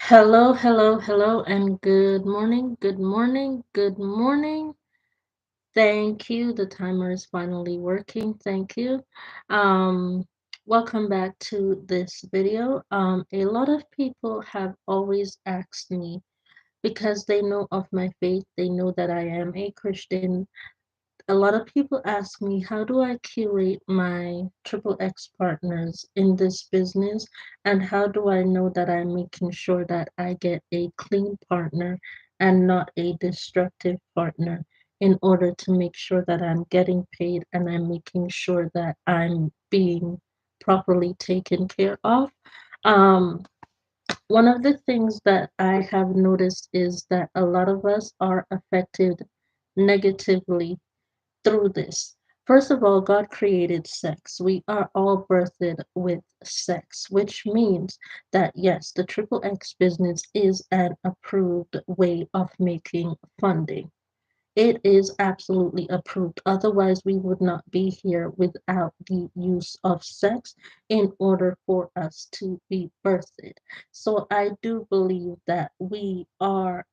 Hello, hello, hello, and good morning, good morning, good morning. Thank you. The timer is finally working. Thank you. Um, Welcome back to this video. A lot of people have always asked me because they know of my faith, they know that I am a Christian. A lot of people ask me, how do I curate my triple X partners in this business? And how do I know that I'm making sure that I get a clean partner and not a destructive partner in order to make sure that I'm getting paid and I'm making sure that I'm being properly taken care of? Um, One of the things that I have noticed is that a lot of us are affected negatively through this. First of all, God created sex. We are all birthed with sex, which means that yes, the triple X business is an approved way of making funding. It is absolutely approved. Otherwise, we would not be here without the use of sex in order for us to be birthed. So I do believe that we are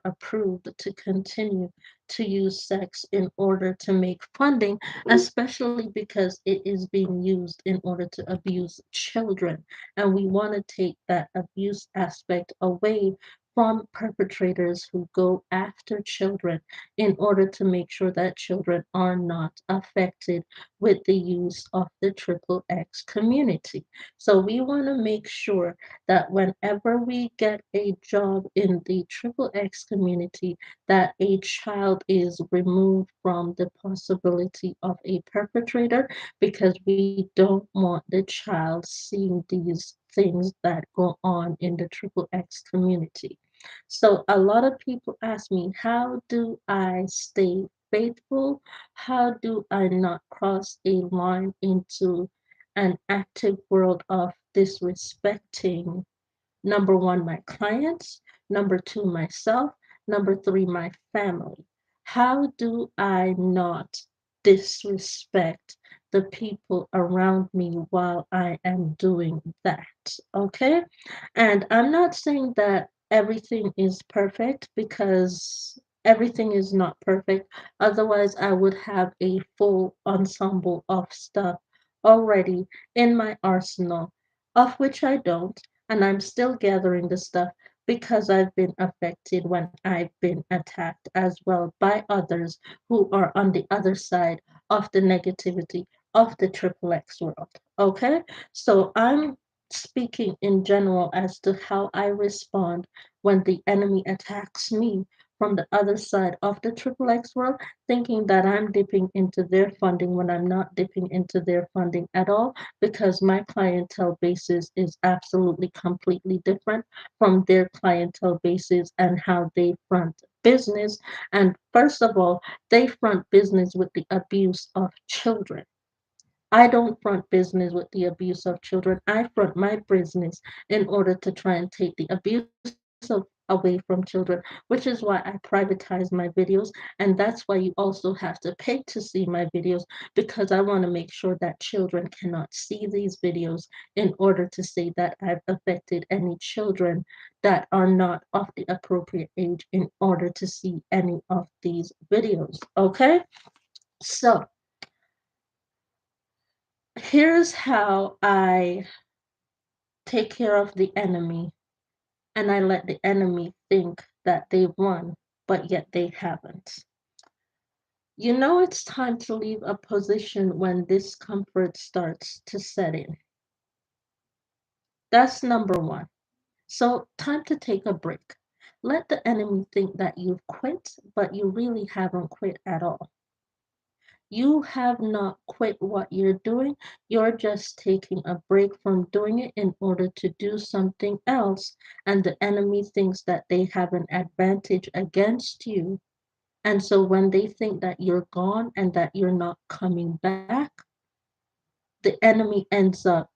approved to continue to use sex in order to make funding, especially because it is being used in order to abuse children. And we want to take that abuse aspect away from perpetrators who go after children in order to make sure that children are not affected with the use of the triple X community. So we want to make sure that whenever we get a job in the triple X community, that a child is removed from the possibility of a perpetrator because we don't want the child seeing these things that go on in the triple X community. So a lot of people ask me, how do I stay faithful? How do I not cross a line into an active world of disrespecting, number one, my clients, number two, myself, number three, my family? How do I not disrespect the people around me while I am doing that? Okay. And I'm not saying that everything is perfect because everything is not perfect. Otherwise, I would have a full ensemble of stuff already in my arsenal, of which I don't. And I'm still gathering the stuff because I've been affected when I've been attacked as well by others who are on the other side of the negativity of the triple X world. Okay? So I'm speaking in general as to how I respond when the enemy attacks me from the other side of the triple X world, thinking that I'm dipping into their funding when I'm not dipping into their funding at all, because my clientele basis is absolutely completely different from their clientele basis and how they front business. And first of all, they front business with the abuse of children. I don't front business with the abuse of children. I front my business in order to try and take the away from children, which is why I privatize my videos. And that's why you also have to pay to see my videos, because I want to make sure that children cannot see these videos in order to say that I've affected any children that are not of the appropriate age in order to see any of these videos. Okay? So, here's how I take care of the enemy, and I let the enemy think that they won, but yet they haven't. You know it's time to leave a position when discomfort starts to set in. That's number one. So, time to take a break. Let the enemy think that you've quit, but you really haven't quit at all. You have not quit what you're doing. You're just taking a break from doing it in order to do something else. And the enemy thinks that they have an advantage against you. And so when they think that you're gone and that you're not coming back, the enemy ends up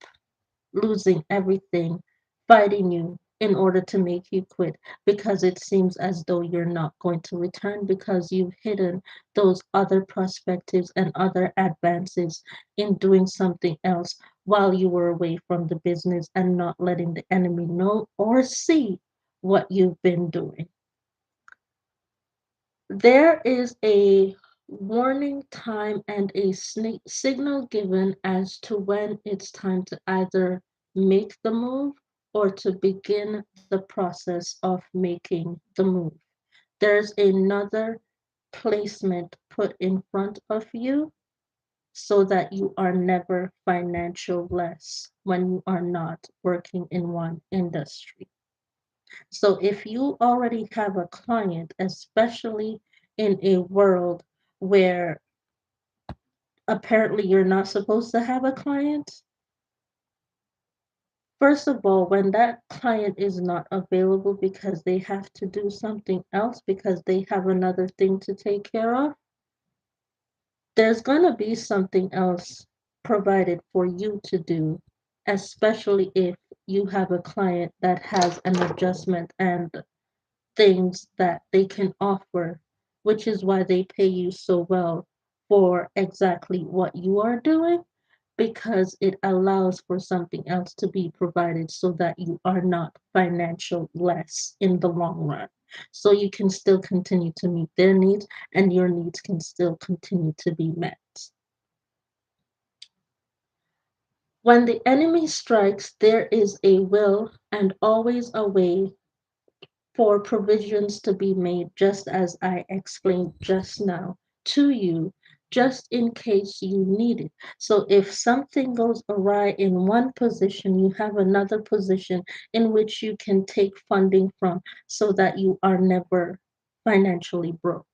losing everything, fighting you in order to make you quit, because it seems as though you're not going to return because you've hidden those other perspectives and other advances in doing something else while you were away from the business and not letting the enemy know or see what you've been doing. There is a warning time and a signal given as to when it's time to either make the move or to begin the process of making the move. There's another placement put in front of you so that you are never financial less when you are not working in one industry. So if you already have a client, especially in a world where apparently you're not supposed to have a client, first of all, when that client is not available because they have to do something else because they have another thing to take care of, there's going to be something else provided for you to do, especially if you have a client that has an adjustment and things that they can offer, which is why they pay you so well for exactly what you are doing, because it allows for something else to be provided so that you are not financial less in the long run. So you can still continue to meet their needs and your needs can still continue to be met. When the enemy strikes, there is a will and always a way for provisions to be made, just as I explained just now to you, just in case you need it. So if something goes awry in one position, you have another position in which you can take funding from so that you are never financially broke.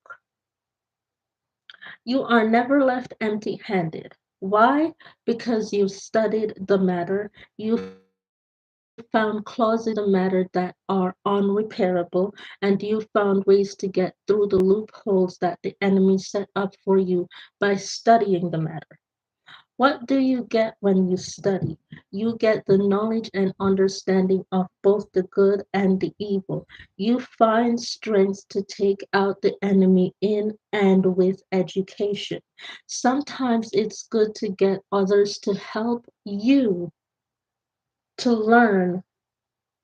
You are never left empty handed. Why? Because you studied the matter, you found clauses in the matter that are unrepairable, and you found ways to get through the loopholes that the enemy set up for you by studying the matter. What do you get when you study? You get the knowledge and understanding of both the good and the evil. You find strength to take out the enemy in and with education. Sometimes it's good to get others to help you to learn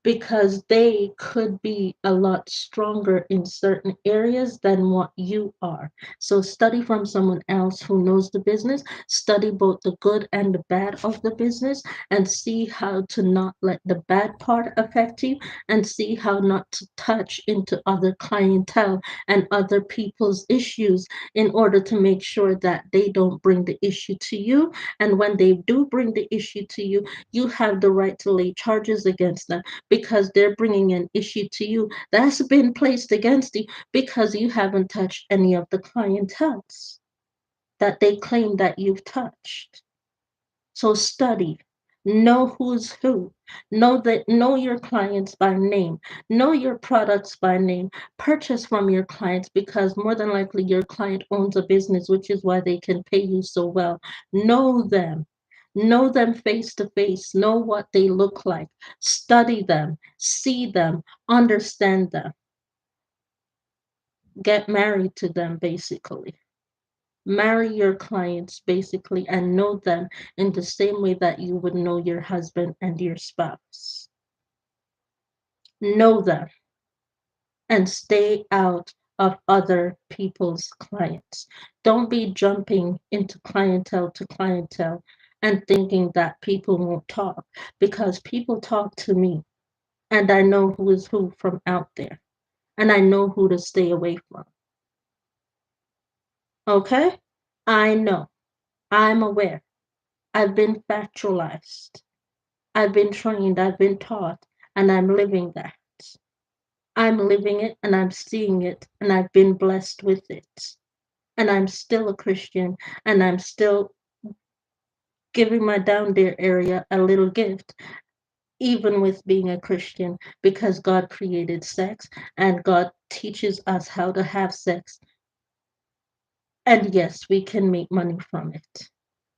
because they could be a lot stronger in certain areas than what you are. So study from someone else who knows the business, study both the good and the bad of the business, and see how to not let the bad part affect you, and see how not to touch into other clientele and other people's issues in order to make sure that they don't bring the issue to you. And when they do bring the issue to you, you have the right to lay charges against them because they're bringing an issue to you that's been placed against you because you haven't touched any of the clientels that they claim that you've touched. So study, know who's who, know your clients by name, know your products by name, purchase from your clients because more than likely your client owns a business, which is why they can pay you so well. Know them. Know them face to face, know what they look like, study them, see them, understand them, get married to them basically. Marry your clients basically and know them in the same way that you would know your husband and your spouse. Know them and stay out of other people's clients. Don't be jumping into clientele to clientele and thinking that people won't talk because people talk to me and I know who is who from out there and I know who to stay away from. Okay? I know. I'm aware. I've been factualized. I've been trained, I've been taught, and I'm living that. I'm living it and I'm seeing it, and I've been blessed with it. And I'm still a Christian, and I'm still giving my down there area a little gift, even with being a Christian, because God created sex and God teaches us how to have sex. And yes, we can make money from it.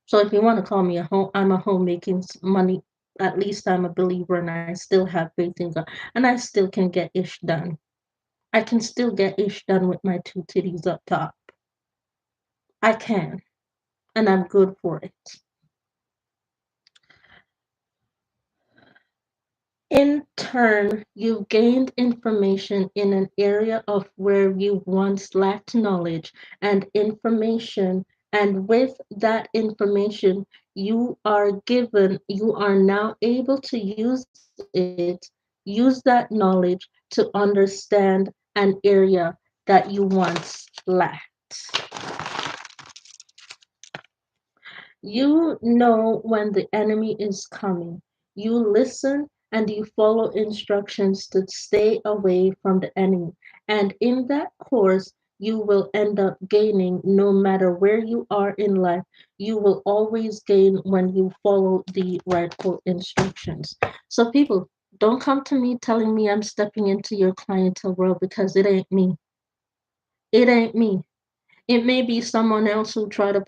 So if you want to call me I'm a homemaking money. At least I'm a believer and I still have faith in God and I still can get ish done. I can still get ish done with my two titties up top. I can, and I'm good for it. In turn, you've gained information in an area of where you once lacked knowledge and information, and with that information you are now able to use that knowledge to understand an area that you once lacked. You know when the enemy is coming. You listen and you follow instructions to stay away from the enemy. And in that course, you will end up gaining no matter where you are in life. You will always gain when you follow the rightful instructions. So, people, don't come to me telling me I'm stepping into your clientele world because it ain't me. It ain't me. It may be someone else who try to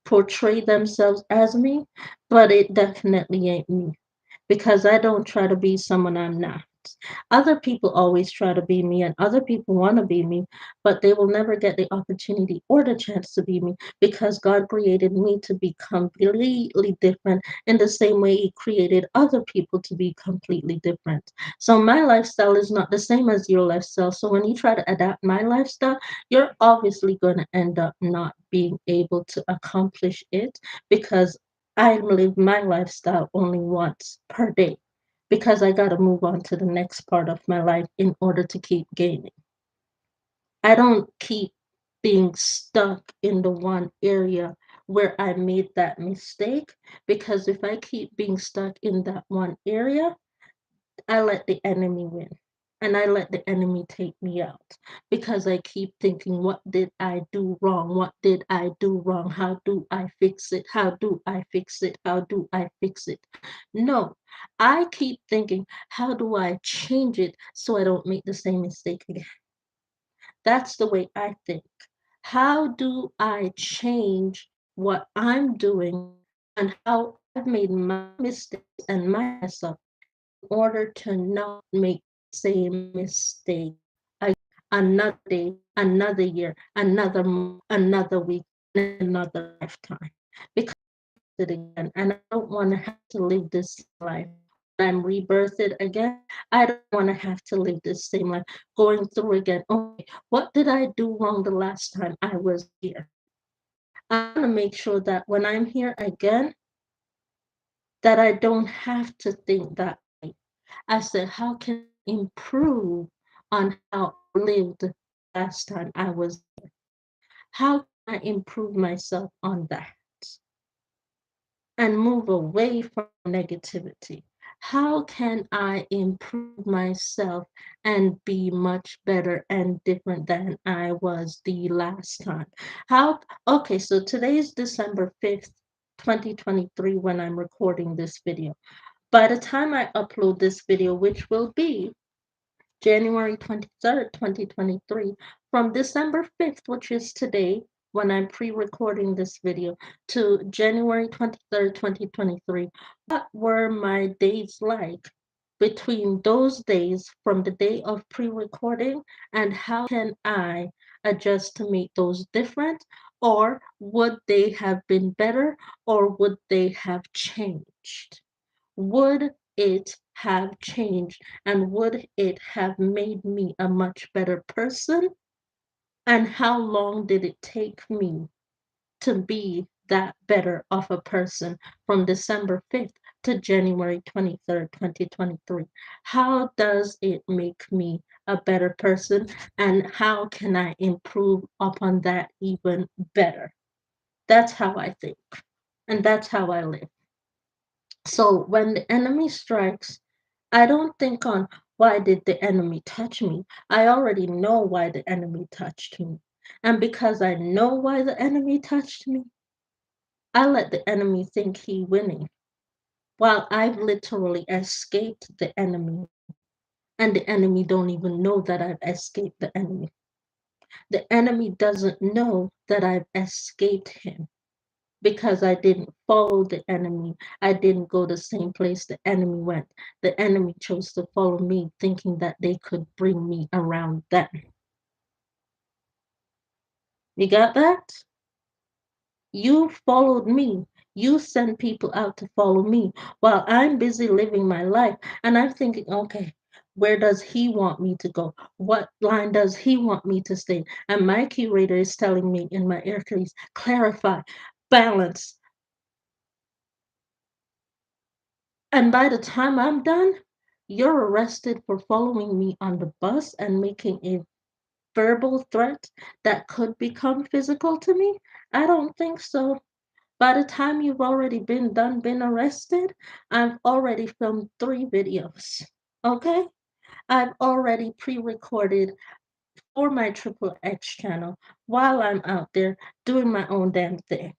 portray themselves as me, but it definitely ain't me because I don't try to be someone I'm not. Other people always try to be me, and other people want to be me, but they will never get the opportunity or the chance to be me because God created me to be completely different in the same way He created other people to be completely different. So my lifestyle is not the same as your lifestyle. So when you try to adapt my lifestyle, you're obviously going to end up not being able to accomplish it because I live my lifestyle only once per day because I got to move on to the next part of my life in order to keep gaining. I don't keep being stuck in the one area where I made that mistake because if I keep being stuck in that one area, I let the enemy win and I let the enemy take me out because I keep thinking, what did I do wrong? What did I do wrong? How do I fix it? How do I fix it? How do I fix it? No, I keep thinking, how do I change it so I don't make the same mistake again? That's the way I think. How do I change what I'm doing and how I've made my mistakes and my mess up order to not make the same mistake another day, another year, another month, another week, another lifetime. Because it again, and I don't want to have to live this life. When I'm rebirthed again, I don't want to have to live this same life, going through again. Okay, what did I do wrong the last time I was here? I want to make sure that when I'm here again, that I don't have to think that way. I said, how can I improve on how I lived last time I was there? How can I improve myself on that and move away from negativity? How can I improve myself and be much better and different than I was the last time? Okay, so today is December 5th, 2023, when I'm recording this video. By the time I upload this video, which will be January 23rd, 2023, from December 5th, which is today, when I'm pre-recording this video, to January 23rd, 2023, what were my days like between those days from the day of pre-recording, and how can I adjust to make those different, or would they have been better, or would they have changed? Would it have changed and would it have made me a much better person? And how long did it take me to be that better of a person from December 5th to January 23rd, 2023? How does it make me a better person? And how can I improve upon that even better? That's how I think. And that's how I live. So when the enemy strikes, I don't think on why did the enemy touch me? I already know why the enemy touched me. And because I know why the enemy touched me, I let the enemy think he winning. While I've literally escaped the enemy, and the enemy don't even know that I've escaped the enemy. The enemy doesn't know that I've escaped him because I didn't follow the enemy. I didn't go the same place the enemy went. The enemy chose to follow me, thinking that they could bring me around them. You got that? You followed me. You send people out to follow me while I'm busy living my life. And I'm thinking, okay, where does he want me to go? What line does he want me to stay? And my curator is telling me in my ear, please clarify, balance. And by the time I'm done, you're arrested for following me on the bus and making a verbal threat that could become physical to me? I don't think so. By the time you've already been arrested, I've already filmed 3 videos. Okay? I've already pre-recorded for my Triple X channel while I'm out there doing my own damn thing.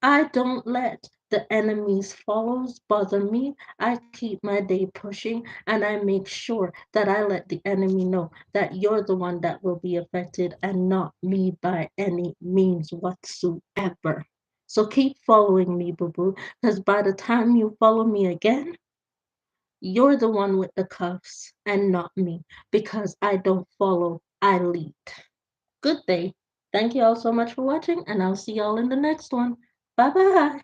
I don't let the enemy's follows bother me. I keep my day pushing and I make sure that I let the enemy know that you're the one that will be affected and not me by any means whatsoever. So keep following me, boo boo, because by the time you follow me again, you're the one with the cuffs and not me because I don't follow, I lead. Good day. Thank you all so much for watching, and I'll see y'all in the next one. Bye bye.